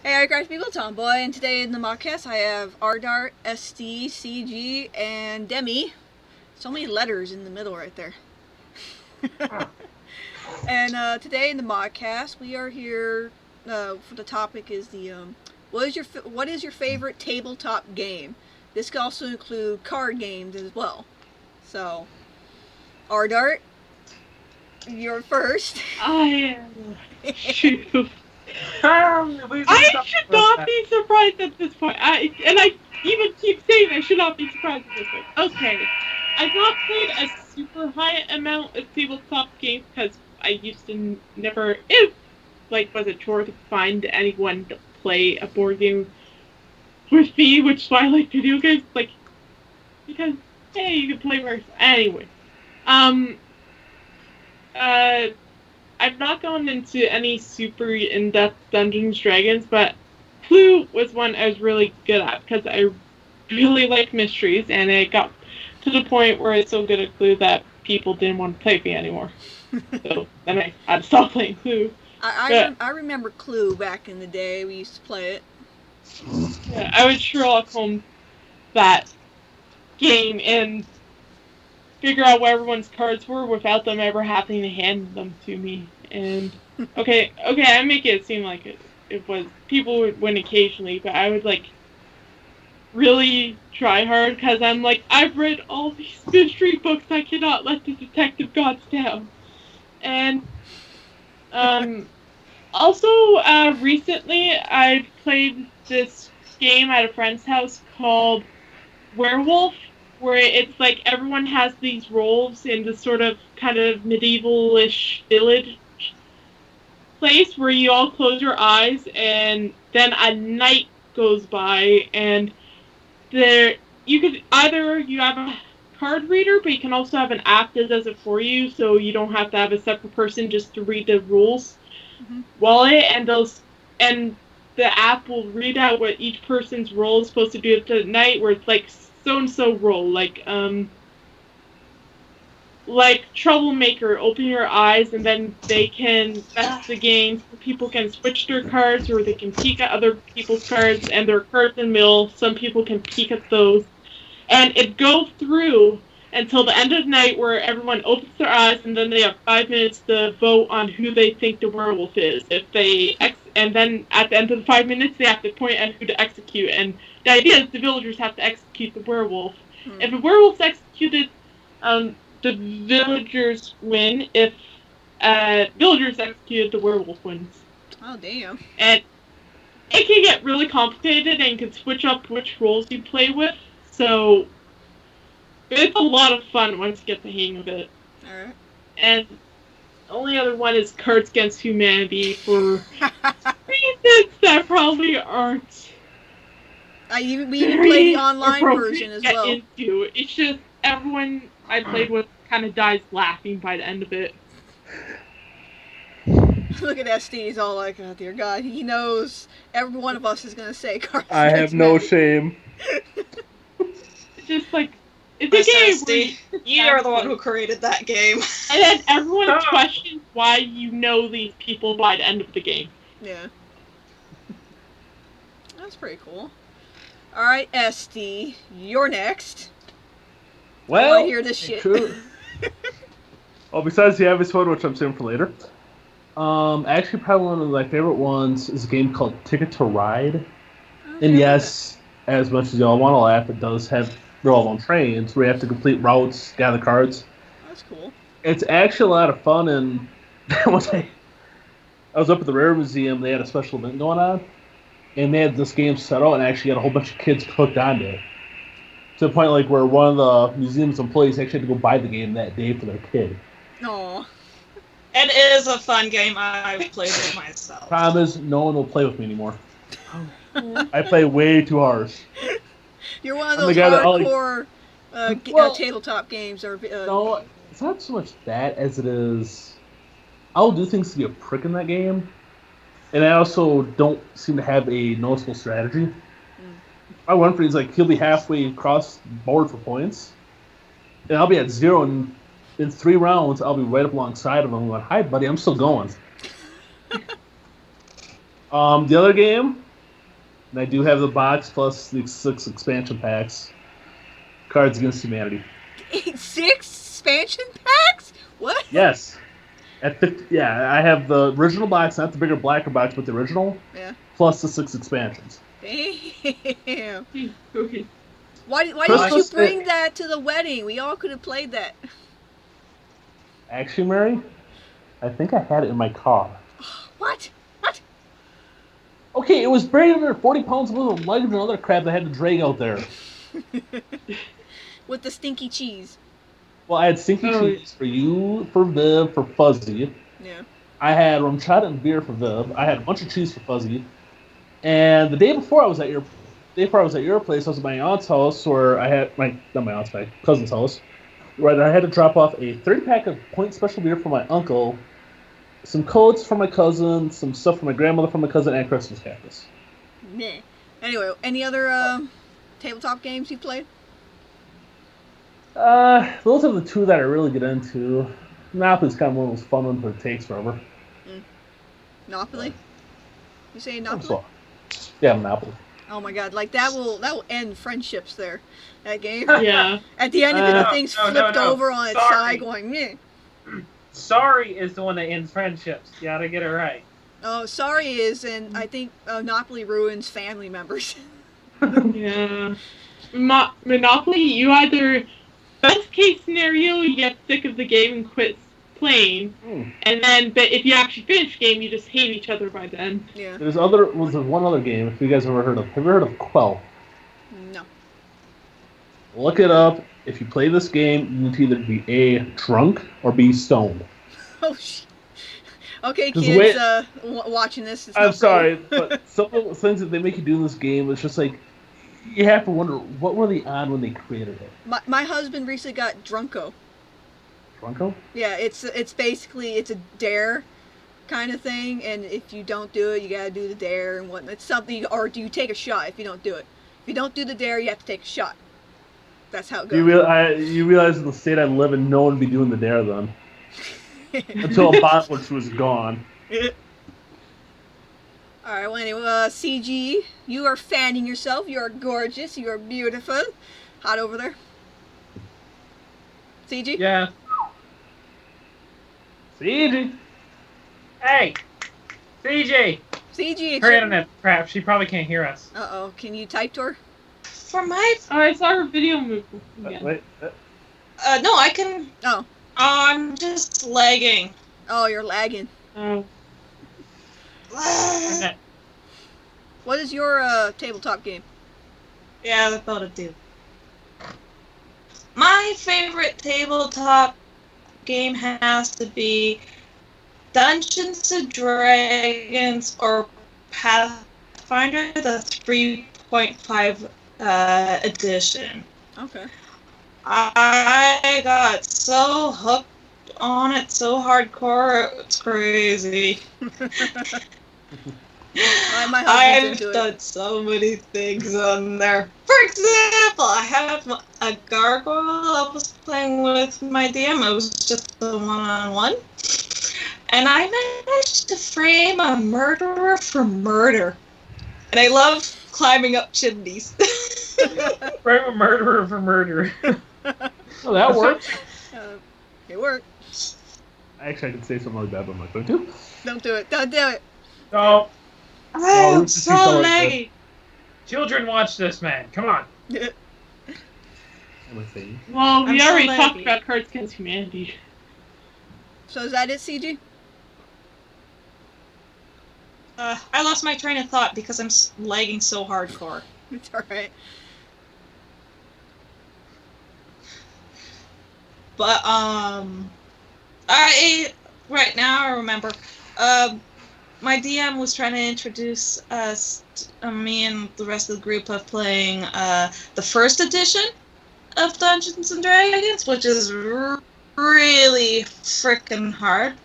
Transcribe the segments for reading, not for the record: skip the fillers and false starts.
Hey, Crafty people, Tomboy, and today in the Modcast I have Ardart, SD, CG, and Demi. So many letters in the middle right there. And today in the Modcast we are here for the topic is the what is your favorite tabletop game? This can also include card games as well. So, Ardart, you're first. I shoot. I should not be surprised at this point. I even keep saying I should not be surprised at this point. Okay, I've not played a super high amount of tabletop games because I used to never, if was a chore to find anyone to play a board game with me, which is why I like video games. Because hey, you can play first anyway. Um, uh, I've not gone into any super in-depth Dungeons Dragons, but Clue was one I was really good at because I really like mysteries, and it got to the point where it's so good at Clue that people didn't want to play with me anymore. So then I had to stop playing Clue. I remember Clue back in the day. We used to play it. Yeah, I would Sherlock Holmes that game and figure out what everyone's cards were without them ever having to hand them to me. And okay, I make it seem like it was people would win occasionally, but I would really try hard because I'm like, I've read all these mystery books, I cannot let the detective gods down. And also recently I played this game at a friend's house called Werewolf, where it's like everyone has these roles in this sort of kind of medieval-ish village place where you all close your eyes and then a night goes by and there you could either you have a card reader, but you can also have an app that does it for you, so you don't have to have a separate person just to read the rules. And the app will read out what each person's role is supposed to do at the night, where it's like so and so role, like troublemaker, open your eyes, and then that's the game. People can switch their cards, or they can peek at other people's cards, and there are cards in the middle. Some people can peek at those, and it goes through until the end of the night, where everyone opens their eyes, and then they have 5 minutes to vote on who they think the werewolf is. And then at the end of the 5 minutes, they have to point at who to execute. And the idea is the villagers have to execute the werewolf. If the werewolf's executed, the villagers win. If villagers executed, the werewolf wins. Oh, damn. And it can get really complicated and can switch up which roles you play with. So it's a lot of fun once you get the hang of it. Alright. And the only other one is Cards Against Humanity for reasons that probably aren't. We even play the online version as well. Into. It's just everyone I played with kind of dies laughing by the end of it. Look at SD, he's all like, oh dear God, he knows every one of us is going to say Cards I have no shame. It's just like, it's a game where you're the one who created that game. And then everyone questions why you know these people by the end of the game. Yeah. That's pretty cool. Alright, SD, you're next. Well, I want to hear this shit. Well, besides the Avis one, which I'm saving for later, actually probably one of my favorite ones is a game called Ticket to Ride. Okay. And yes, as much as y'all want to laugh, it does have revolve on trains where you have to complete routes, gather cards. That's cool. It's actually a lot of fun, and once I was up at the Rare Museum, they had a special event going on, and they had this game set out and actually had a whole bunch of kids hooked onto it. To the point where one of the museum's employees actually had to go buy the game that day for their kid. Aww. It is a fun game. I've played it myself. Problem is, no one will play with me anymore. I play way too hard. You're one of those hardcore tabletop games. No, it's not so much that as it is, I'll do things to be a prick in that game, and I also don't seem to have a noticeable strategy. I went for he's he'll be halfway across the board for points, and I'll be at 0, and in 3 rounds, I'll be right up alongside of him. I'm going, hi, buddy, I'm still going. The other game And I do have the box plus the 6 expansion packs. Cards Against Humanity. 6 expansion packs? What? Yes. At 50, yeah, I have the original box, not the bigger blacker box, but the original. Yeah. Plus the 6 expansions. Damn. Okay. Why didn't you Christmas bring that to the wedding? We all could have played that. Actually, Mary, I think I had it in my car. What? What? Okay, it was buried under 40 pounds worth of luggage and other crap that I had to drag out there. With the stinky cheese. Well, I had stinky cheese for you, for Viv, for Fuzzy. Yeah. I had rum chata and beer for Viv. I had a bunch of cheese for Fuzzy. And the day before I was at your place, I was at my aunt's house, where I had my cousin's house, where I had to drop off a 30-pack of Point Special beer for my uncle, some coats for my cousin, some stuff for my grandmother, for my cousin, and Christmas cactus. Nah. Anyway, any other tabletop games you played? Those are the two that I really get into. Monopoly's kind of one of those fun ones, but it takes forever. Monopoly? You say Monopoly? Yeah, Monopoly. Oh my god, like that will end friendships there. That game. Yeah. At the end of it, the thing's flipped over on its Sorry. side going, meh. Sorry is the one that ends friendships. You gotta get it right. Oh, sorry is, and I think Monopoly ruins family members. Yeah. Monopoly, you either, best case scenario, you get sick of the game and quit playing, and then, but if you actually finish the game, you just hate each other by then. Yeah. There's one other game, if you guys have ever heard of. Have you heard of Quell? No. Look it up. If you play this game, you need to either be A, drunk, or B, stoned. Oh, okay, Just kids watching this. It's I'm not sorry, cool. but some of the things that they make you do in this game, it's just like, you have to wonder, what were they on when they created it? My husband recently got Drunko. Drunko? Yeah, it's basically, it's a dare kind of thing, and if you don't do it, you gotta do the dare and whatnot. It's something, or do you take a shot if you don't do it? If you don't do the dare, you have to take a shot. That's how it goes. You realize in the state I live in, no one would be doing the dare then. Until Apocalypse was gone. Alright, well anyway, CG, you are fanning yourself. You are gorgeous. You are beautiful. Hot over there. CG? Yeah. CG! Hey! CJ! CG, it's Her your... internet crap. She probably can't hear us. Uh-oh, can you type to her? For my... Oh, I saw her video move again. Wait. no, I can... Oh. I'm just lagging. Oh, you're lagging. Oh. Internet. What is your tabletop game? Yeah, I thought it'd do. My favorite tabletop game has to be Dungeons and Dragons or Pathfinder, the 3.5 edition. Okay. I got so hooked on it, so hardcore, it's crazy. My husband's I've into it. done so many things on there. For example, I have a gargoyle I was playing with my DM. It was just a one-on-one. And I managed to frame a murderer for murder. And I love climbing up chimneys. Frame a murderer for murder. Oh, that works. It worked. Actually, I could say something like that, but I'm not going to. Don't do it. Don't do it. No. Oh, it's so too solid, laggy. Children watch this, man. Come on. I'm gonna say. Well, we I'm so already talked laggy. about Cards Against Humanity. So is that it, CG? I lost my train of thought because I'm lagging so hardcore. It's alright. But, right now I remember, my DM was trying to introduce us, me and the rest of the group of playing, the first edition of Dungeons and Dragons, which is really frickin' hard.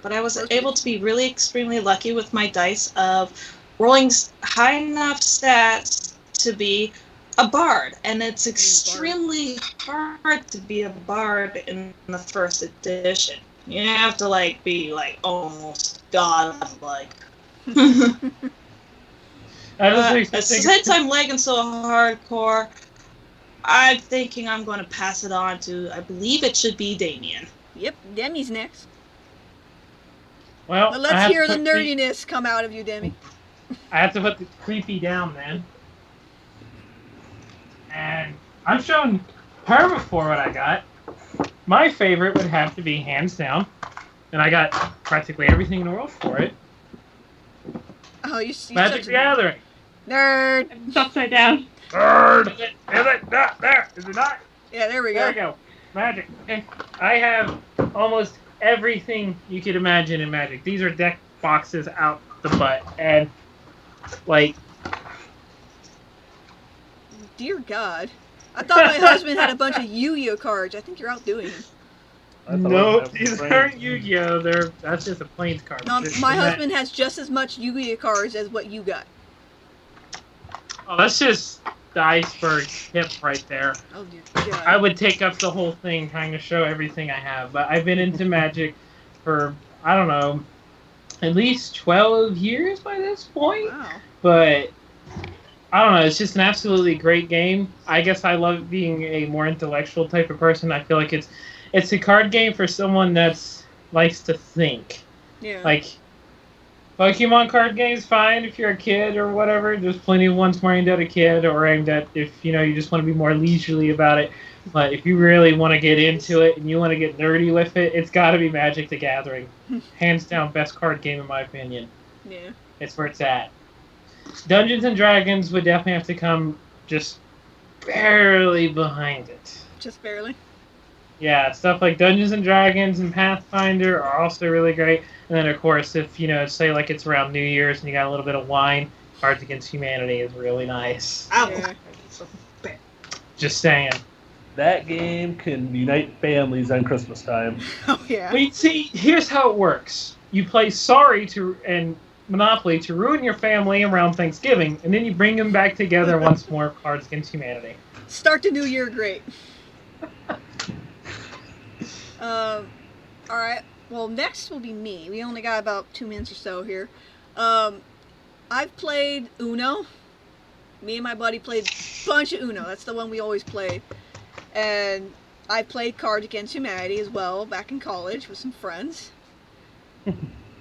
But I was able to be really extremely lucky with my dice of rolling high enough stats to be a bard, and it's extremely hard to be a bard in the first edition. You have to be almost godlike. I was expecting. Since I'm lagging so hardcore, I'm thinking I'm going to pass it on to, I believe it should be Damien. Yep, Demi's next. Well, But let's hear the nerdiness come out of you, Demi. I have to put the creepy down, man. And I'm showing her before what I got. My favorite would have to be hands down, and I got practically everything in the world for it. Oh, you Magic the Gathering. Nerd. It's upside down. Nerd. Is it not there? Is it not? Yeah, there we go. There we go. Magic. Okay. I have almost everything you could imagine in Magic. These are deck boxes out the butt, and like. Dear God. I thought my husband had a bunch of Yu-Gi-Oh cards. I think you're outdoing him. No, these aren't Yu-Gi-Oh. That's just a Plains card. No, my husband has just as much Yu-Gi-Oh cards as what you got. Oh, that's just the iceberg tip right there. Oh, dear God. I would take up the whole thing trying to show everything I have, but I've been into Magic for, I don't know, at least 12 years by this point. Wow. But I don't know, it's just an absolutely great game. I guess I love being a more intellectual type of person. I feel like it's a card game for someone that's likes to think. Yeah. Like, Pokemon card games, fine if you're a kid or whatever. There's plenty of ones more aimed at a kid or aimed at if, you just want to be more leisurely about it. But if you really want to get into it and you want to get nerdy with it, it's got to be Magic the Gathering. Hands down, best card game in my opinion. Yeah. It's where it's at. Dungeons and Dragons would definitely have to come just barely behind it. Just barely? Yeah, stuff like Dungeons and Dragons and Pathfinder are also really great. And then, of course, if, say, like it's around New Year's and you got a little bit of wine, Cards Against Humanity is really nice. Yeah. Just saying. That game can unite families on Christmas time. Oh, yeah. Wait, see, here's how it works. You play Sorry and Monopoly to ruin your family around Thanksgiving, and then you bring them back together once more, Cards Against Humanity. Start the new year great. Alright. Well, next will be me. We only got about 2 minutes or so here. I've played Uno. Me and my buddy played a bunch of Uno. That's the one we always played. And I played Cards Against Humanity as well back in college with some friends.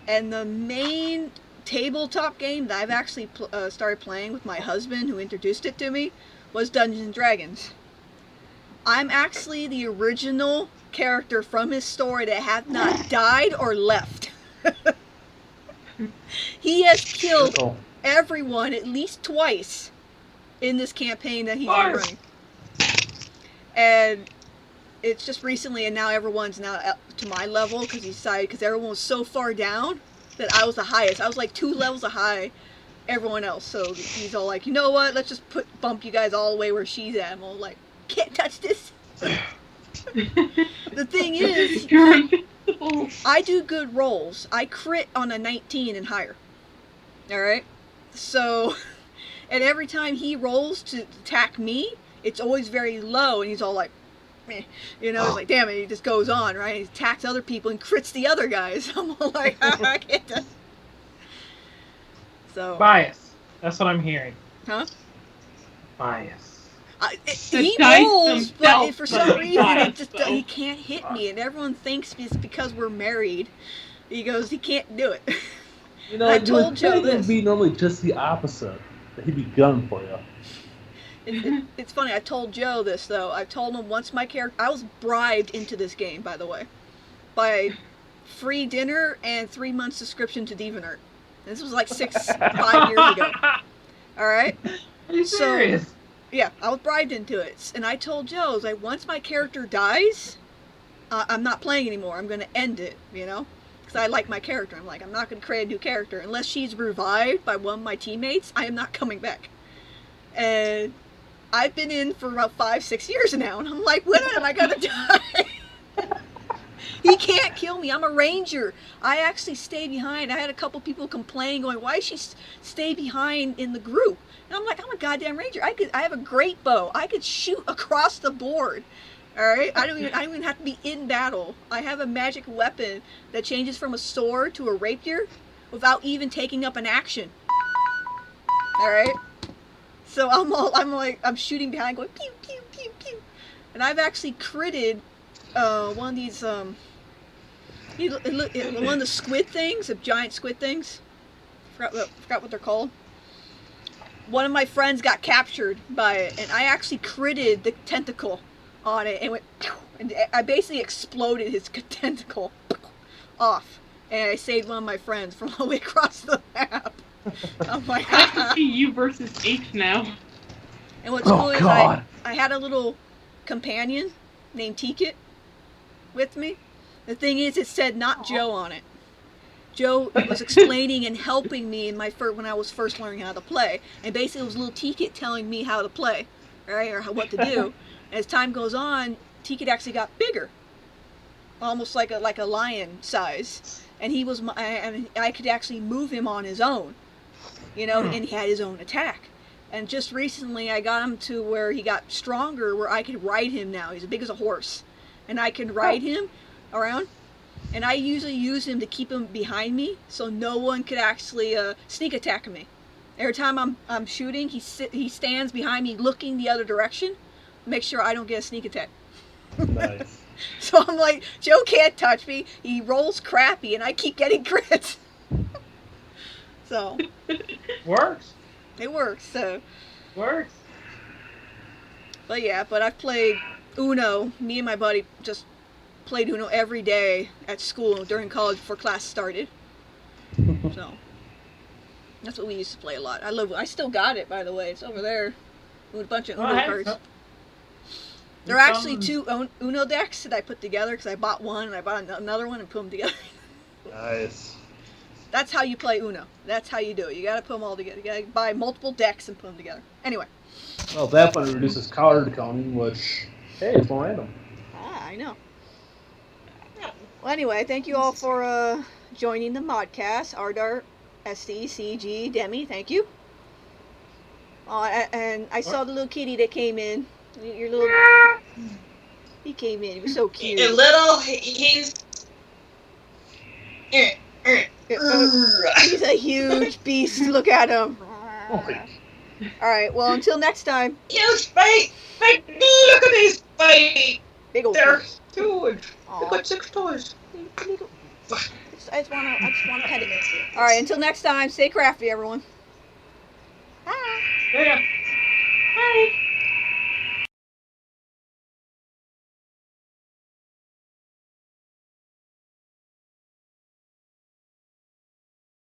And the main tabletop game that I've actually started playing with my husband, who introduced it to me, was Dungeons & Dragons. I'm actually the original character from his story that have not died or left. He has killed everyone at least twice in this campaign that he's been running. And it's just recently, and now everyone's now up to my level because he decided, because everyone was so far down that I was the highest. I was like 2 levels high everyone else. So he's all like, you know what, let's just bump you guys all the way where she's at. I'm all like, can't touch this. The thing is, I do good rolls. I crit on a 19 and higher. Alright? So, and every time he rolls to attack me, it's always very low, and he's all like, meh. It's like, damn it, he just goes on, right? He attacks other people and crits the other guys. I'm all like, I can't do. So. Bias. That's what I'm hearing. Huh? Bias. He rolls, but for some reason he can't hit me, and everyone thinks it's because we're married. He goes, he can't do it. I told Joe this. It would be normally just the opposite. That he'd be gunning for you. It's funny, I told Joe this, though. I told him once my character... I was bribed into this game, by the way. By free dinner and 3 months subscription to DeviantArt. This was like 5 years ago. Alright? Are you serious? Yeah, I was bribed into it. And I told Joe, I was like, once my character dies, I'm not playing anymore. I'm going to end it, Because I like my character. I'm like, I'm not going to create a new character. Unless she's revived by one of my teammates, I am not coming back. And I've been in for about 5-6 years now, and I'm like, when am I gonna die? He can't kill me. I'm a ranger. I actually stay behind. I had a couple people complain, going, why she stay behind in the group? And I'm like, I'm a goddamn ranger. I have a great bow. I could shoot across the board. Alright? I don't even have to be in battle. I have a magic weapon that changes from a sword to a rapier without even taking up an action. All right. So I'm shooting behind, going pew pew pew pew, and I've actually critted one of these one of the squid things, the giant squid things. Forgot what they're called. One of my friends got captured by it, and I actually critted the tentacle on it, and went, and I basically exploded his tentacle off, and I saved one of my friends from all the way across the map. I'm like, I can see you versus H now. And what's cool is I had a little companion named Ticket with me. The thing is, it said not Joe on it. Joe was explaining and helping me in when I was first learning how to play, and basically it was little Ticket telling me how to play, right, or what to do. As time goes on, Ticket actually got bigger, almost like a lion size, and and I could actually move him on his own, and he had his own attack. And just recently, I got him to where he got stronger, where I could ride him now. He's as big as a horse, and I can ride him around. And I usually use him to keep him behind me, so no one could actually sneak attack me. Every time I'm shooting, he stands behind me, looking the other direction, make sure I don't get a sneak attack. Nice. So I'm like, Joe can't touch me. He rolls crappy, and I keep getting crits. So Works. it works. So Works. but I've played Uno. Me and my buddy just played Uno every day at school during college before class started. So that's what we used to play a lot. I still got it, by the way. It's over there with a bunch of Uno cards. There are actually 2 Uno decks that I put together because I bought one and I bought another one and put them together. Nice. That's how you play Uno. That's how you do it. You gotta put them all together. You gotta buy multiple decks and put them together. Anyway. Well, that one reduces card counting, which, hey, it's more random. I know. Well, anyway, thank you all for joining the Modcast. Ardar, SD, CG, Demi, thank you. And I saw the little kitty that came in. Your little... He came in. He was so cute. He's He's a huge beast. Look at him. Alright, well, until next time. huge feet. Look at his feet. Big old They're feet. huge. Aw. They've got 6 toes. I just wanna pet it. Alright, until next time, stay crafty, everyone. Bye. Yeah. Bye.